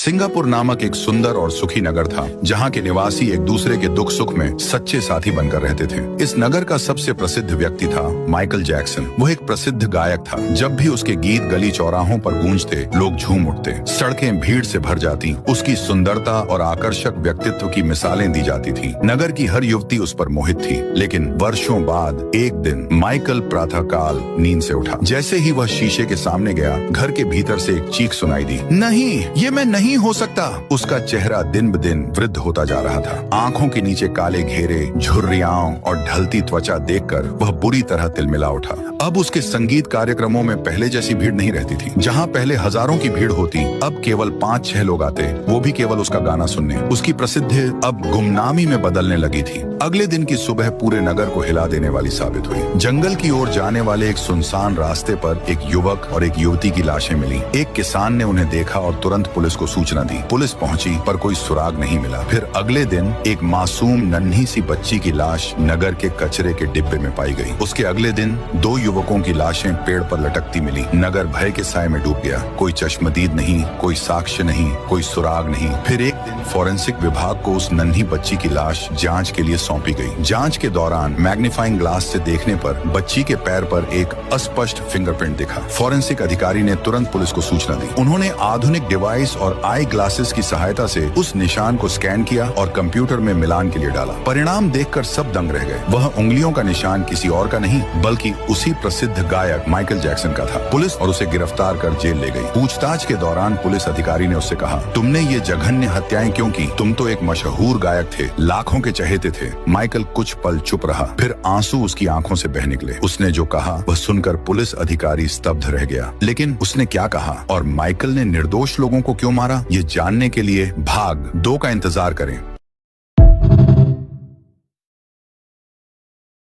Singapore नामक एक सुंदर और सुखी नगर था, जहाँ के निवासी एक दूसरे के दुख सुख में सच्चे साथी बनकर रहते थे। इस नगर का सबसे प्रसिद्ध व्यक्ति था माइकल जैक्सन। वो एक प्रसिद्ध गायक था। जब भी उसके गीत गली चौराहों पर गूंजते, लोग झूम उठते, सड़कें भीड़ से भर जाती। उसकी सुंदरता और आकर्षक व्यक्तित्व की मिसालें दी जाती थी। नगर की हर युवती उस पर मोहित थी। लेकिन वर्षों बाद एक दिन माइकल प्रातःकाल नींद से उठा। जैसे ही वह शीशे के सामने गया, घर के भीतर से एक चीख सुनाई दी, नहीं, ये मैं नहीं हो सकता। उसका चेहरा दिन ब दिन वृद्ध होता जा रहा था। आंखों के नीचे काले घेरे, झुर्रियां और ढलती त्वचा देखकर वह बुरी तरह तिलमिला उठा। अब उसके संगीत कार्यक्रमों में पहले जैसी भीड़ नहीं रहती थी। जहां पहले हजारों की भीड़ होती, अब केवल 5-6 लोग आते, वो भी केवल उसका गाना सुनने। उसकी प्रसिद्धि अब गुमनामी में बदलने लगी थी। अगले दिन की सुबह पूरे नगर को हिला देने वाली साबित हुई। जंगल की ओर जाने वाले एक सुनसान रास्ते पर एक युवक और एक युवती की लाशें मिली। एक किसान ने उन्हें देखा और तुरंत पुलिस को सूचना दी। पुलिस पहुंची पर कोई सुराग नहीं मिला। फिर अगले दिन एक मासूम नन्ही सी बच्ची की लाश नगर के कचरे के डिब्बे में पाई गई। उसके अगले दिन 2 युवकों की लाशें पेड़ पर लटकती मिली। नगर भय के साए में डूब गया। कोई चश्मदीद नहीं, कोई साक्ष्य नहीं, कोई सुराग नहीं। फिर एक दिन फॉरेंसिक विभाग को उस नन्ही बच्ची की लाश जांच के लिए सौंपी गई। जांच के दौरान मैग्नीफाइंग ग्लास से देखने पर बच्ची के पैर पर एक अस्पष्ट फिंगरप्रिंट दिखा। फॉरेंसिक अधिकारी ने तुरंत पुलिस को सूचना दी। उन्होंने आधुनिक डिवाइस और आई ग्लासेस की सहायता से उस निशान को स्कैन किया और कंप्यूटर में मिलान के लिए डाला। परिणाम देखकर सब दंग रह गए। वह उंगलियों का निशान किसी और का नहीं, बल्कि उसी प्रसिद्ध गायक माइकल जैक्सन का था। पुलिस और उसे गिरफ्तार कर जेल ले गई। पूछताछ के दौरान पुलिस अधिकारी ने उससे कहा, तुमने ये जघन्य हत्याएं क्यों की? तुम तो एक मशहूर गायक थे, लाखों के चहेते थे। माइकल कुछ पल चुप रहा, फिर आंसू उसकी आंखों से बह निकले। उसने जो कहा वह सुनकर पुलिस अधिकारी स्तब्ध रह गया। लेकिन उसने क्या कहा और माइकल ने निर्दोष लोगों को क्यों मारा, ये जानने के लिए भाग 2 का इंतजार करें।